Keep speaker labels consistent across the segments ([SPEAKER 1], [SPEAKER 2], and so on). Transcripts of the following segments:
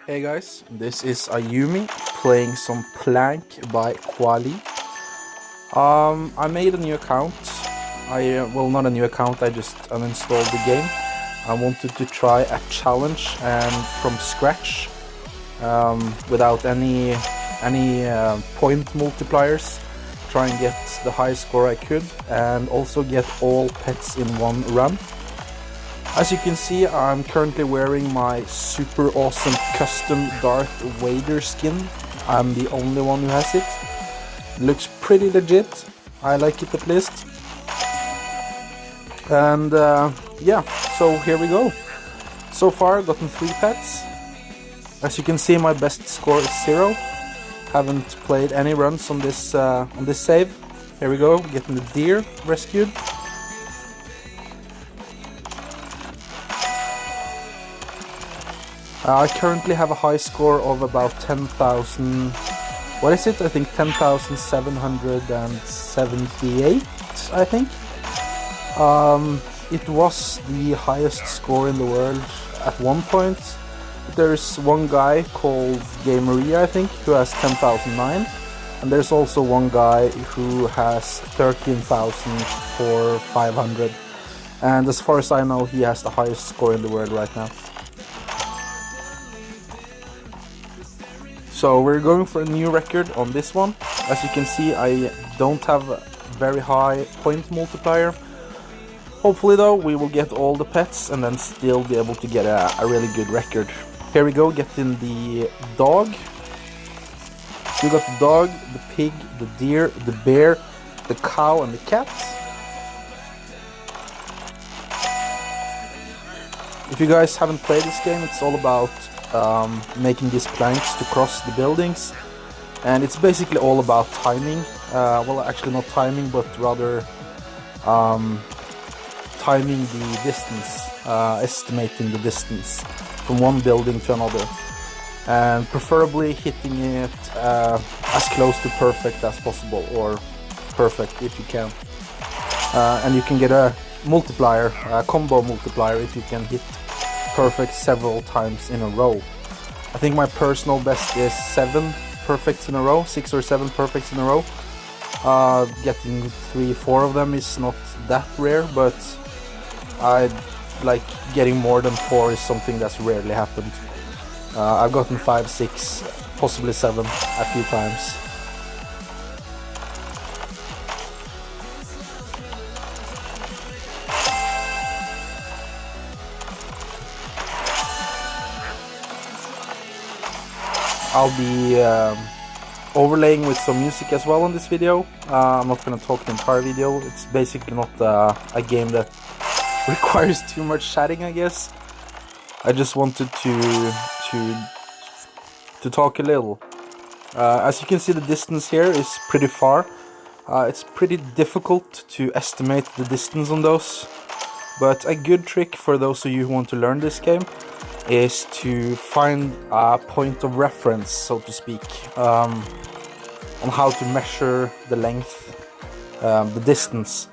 [SPEAKER 1] Hey guys, this is Ayumi playing some Plank by Quali. I made a new account. Well, not a new account, I just uninstalled the game. I wanted to try a challenge and from scratch, without any point multipliers. Try and get the highest score I could and also get all pets in one run. As you can see, I'm currently wearing my super awesome custom Darth Vader skin. I'm the only one who has it. Looks pretty legit. I like it at least. And yeah, so here we go. So far I've gotten 3 pets. As you can see, my best score is 0. Haven't played any runs on this save. Here we go, getting the deer rescued. I currently have a high score of about 10,000, what is it? I think 10,778, I think. It was the highest score in the world at one point. There's one guy called Gameria, I think, who has 10,009. And there's also one guy who has 13,500. And as far as I know, he has the highest score in the world right now. So we're going for a new record on this one. As you can see, I don't have a very high point multiplier. Hopefully though, we will get all the pets and then still be able to get a really good record. Here we go, getting the dog. We got the dog, the pig, the deer, the bear, the cow and the cat. If you guys haven't played this game, it's all about making these planks to cross the buildings, and it's basically all about timing. Well, actually not timing, but rather timing the distance, estimating the distance from one building to another, and preferably hitting it as close to perfect as possible, or perfect if you can. And you can get a multiplier, a combo multiplier, if you can hit perfect several times in a row. I think my personal best is 7 perfects in a row, 6 or 7 perfects in a row. Getting 3-4 of them is not that rare, but I like getting more than 4 is something that's rarely happened. I've gotten 5, 6, possibly 7 a few times. I'll be overlaying with some music as well on this video. I'm not going to talk the entire video. It's basically not a game that requires too much chatting, I guess. I just wanted to talk a little. As you can see, the distance here is pretty far. It's pretty difficult to estimate the distance on those. But a good trick for those of you who want to learn this game is to find a point of reference, so to speak, on how to measure the length, the distance.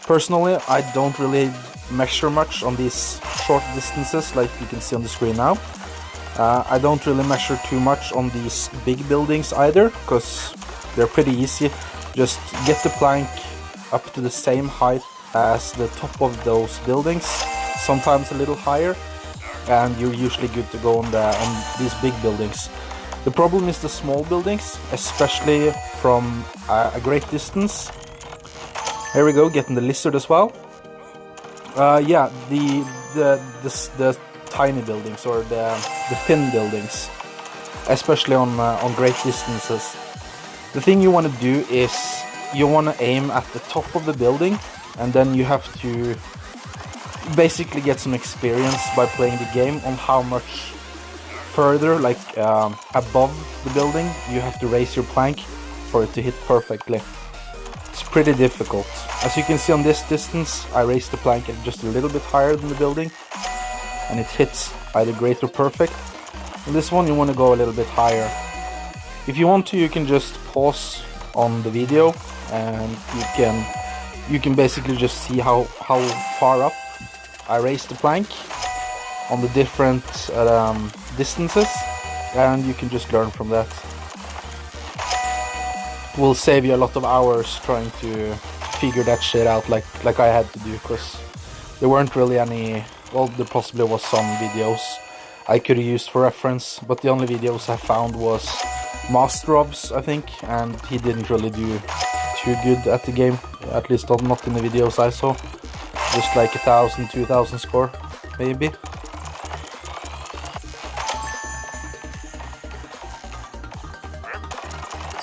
[SPEAKER 1] Personally, I don't really measure much on these short distances like you can see on the screen now. I don't really measure too much on these big buildings either, because they're pretty easy. Just get the plank up to the same height as the top of those buildings, sometimes a little higher, and you're usually good to go on these big buildings. The problem is the small buildings, especially from a great distance. Here we go, getting the lizard as well. Yeah, the tiny buildings, or the thin buildings, especially on great distances. The thing you want to do is you want to aim at the top of the building, and then you have to basically get some experience by playing the game on how much further, like above the building, you have to raise your plank for it to hit perfectly. It's pretty difficult. As you can see on this distance, I raised the plank just a little bit higher than the building, and it hits either great or perfect. On this one, you want to go a little bit higher. If you want to, you can just pause on the video, and you can basically just see how far up I raised the plank. on the different distances, and you can just learn from that. It will save you a lot of hours trying to figure that shit out like I had to do, because there weren't really any, well, there possibly was some videos I could have used for reference, but the only videos I found was Master Rob's, I think, and he didn't really do too good at the game, at least not in the videos I saw. Just like 1,000, 2,000 score, maybe.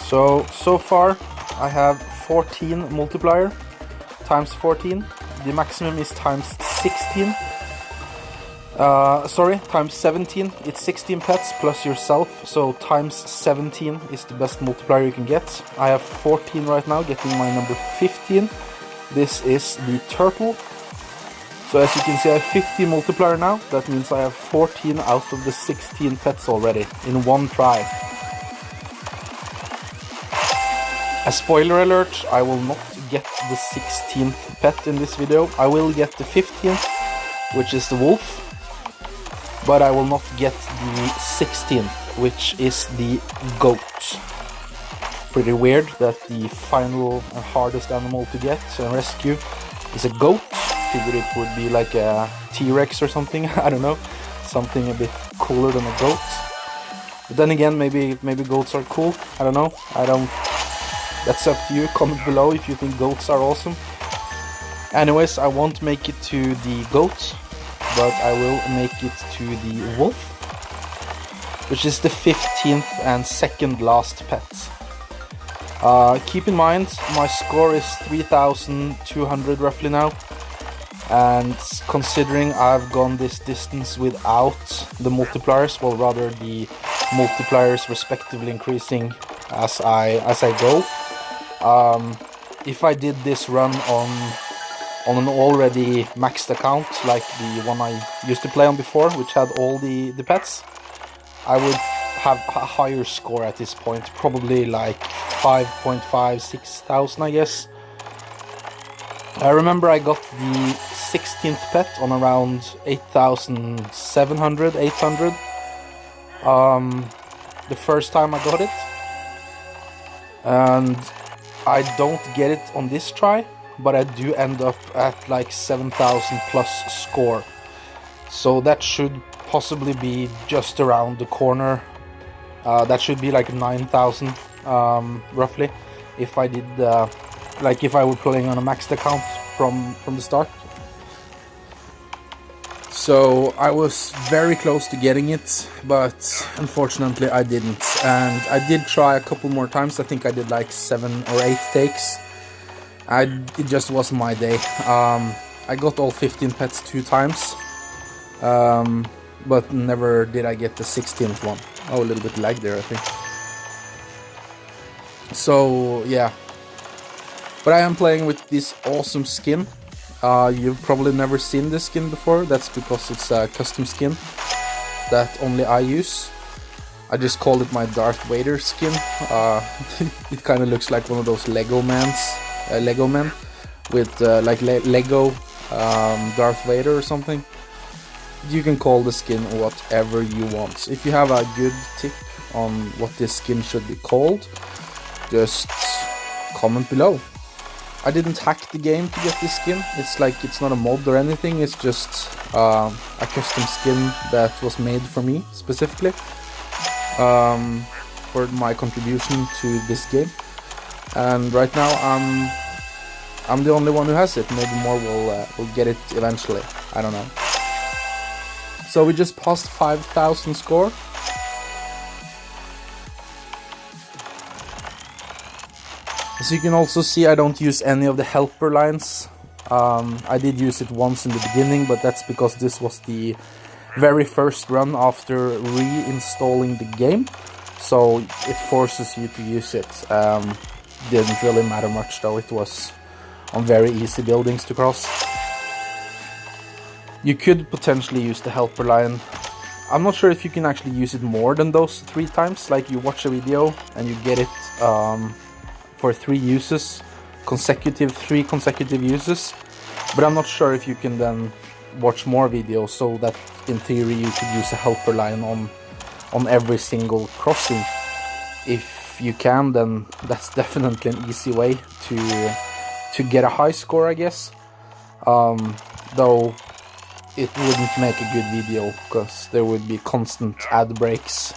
[SPEAKER 1] So far I have 14 multiplier times 14. The maximum is times 16. Sorry, times 17. It's 16 pets plus yourself, so times 17 is the best multiplier you can get. I have 14 right now, getting my number 15. This is the turtle. So as you can see, I have 50 multiplier now. That means I have 14 out of the 16 pets already in one try. A spoiler alert, I will not get the 16th pet in this video. I will get the 15th, which is the wolf, but I will not get the 16th, which is the goat. Pretty weird that the final and hardest animal to get and rescue is a goat. Figured it would be like a T-Rex or something, I don't know. Something a bit cooler than a goat. But then again, maybe goats are cool, I don't know. That's up to you, comment below if you think goats are awesome. Anyways, I won't make it to the goat, but I will make it to the wolf, which is the 15th and second last pet. Keep in mind, my score is 3,200 roughly now, and considering I've gone this distance without the multipliers, well, rather the multipliers respectively increasing as I go. If I did this run on an already maxed account, like the one I used to play on before, which had all the pets, I would have a higher score at this point, probably like 5.5, 6,000 I guess. I remember I got the 16th pet on around 8,700, 800 the first time I got it, and I don't get it on this try, but I do end up at like 7,000 plus score. So that should possibly be just around the corner. That should be like 9,000 roughly, if I did like if I were playing on a maxed account from the start. So I was very close to getting it, but unfortunately I didn't. And I did try a couple more times. I think I did like 7 or 8 takes. It just wasn't my day. I got all 15 pets 2 times, but never did I get the 16th one. Oh, a little bit lag there, I think. So yeah, but I am playing with this awesome skin. You've probably never seen this skin before. That's because it's a custom skin that only I use. I just called it my Darth Vader skin. It kind of looks like one of those Lego men with like Lego Darth Vader or something. You can call the skin whatever you want. If you have a good tip on what this skin should be called, just comment below. I didn't hack the game to get this skin. It's not a mod or anything. It's just a custom skin that was made for me specifically for my contribution to this game. And right now I'm the only one who has it. Maybe more will get it eventually. I don't know. So we just passed 5,000 score. As you can also see, I don't use any of the helper lines. I did use it once in the beginning, but that's because this was the very first run after reinstalling the game. So it forces you to use it. Didn't really matter much though, it was on very easy buildings to cross. You could potentially use the helper line. I'm not sure if you can actually use it more than those 3 times, like you watch a video and you get it for 3 uses, 3 consecutive uses, but I'm not sure if you can then watch more videos, so that in theory you could use a helper line on every single crossing. If you can, then that's definitely an easy way to get a high score, I guess. Though it wouldn't make a good video, because there would be constant ad breaks,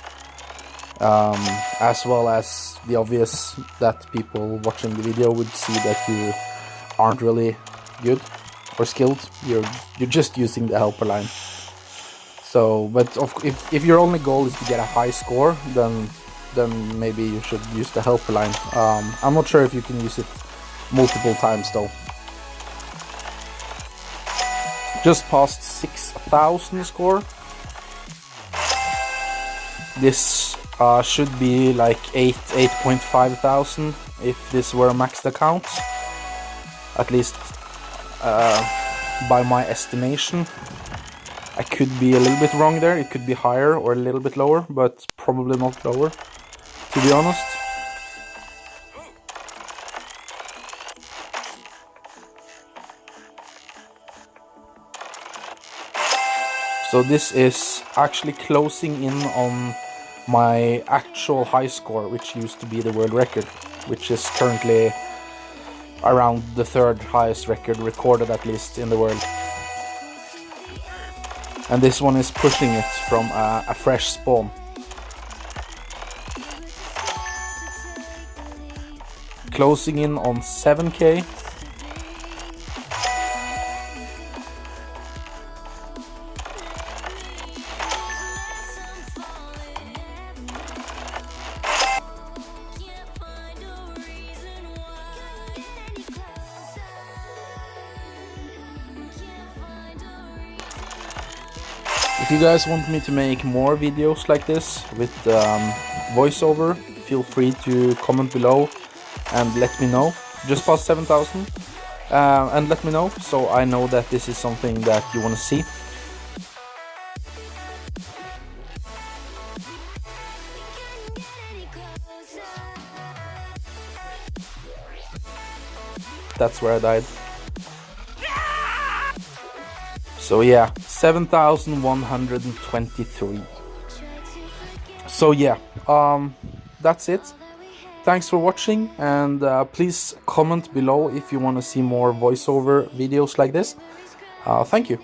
[SPEAKER 1] as well as the obvious that people watching the video would see that you aren't really good or skilled. You're just using the helper line. So, but if your only goal is to get a high score, then maybe you should use the helper line. I'm not sure if you can use it multiple times though. Just past 6,000 score. This should be like 8.5 thousand if this were a maxed account, at least by my estimation. I could be a little bit wrong there. It could be higher or a little bit lower, but probably not lower, to be honest. So this is actually closing in on my actual high score, which used to be the world record, which is currently around the third highest record recorded, at least in the world. And this one is pushing it from a fresh spawn. Closing in on 7k. If you guys want me to make more videos like this with voiceover, feel free to comment below and let me know. Just past 7,000, and let me know, so I know that this is something that you want to see. That's where I died. So yeah, 7,123. So yeah, that's it. Thanks for watching, and please comment below if you want to see more voiceover videos like this. Thank you.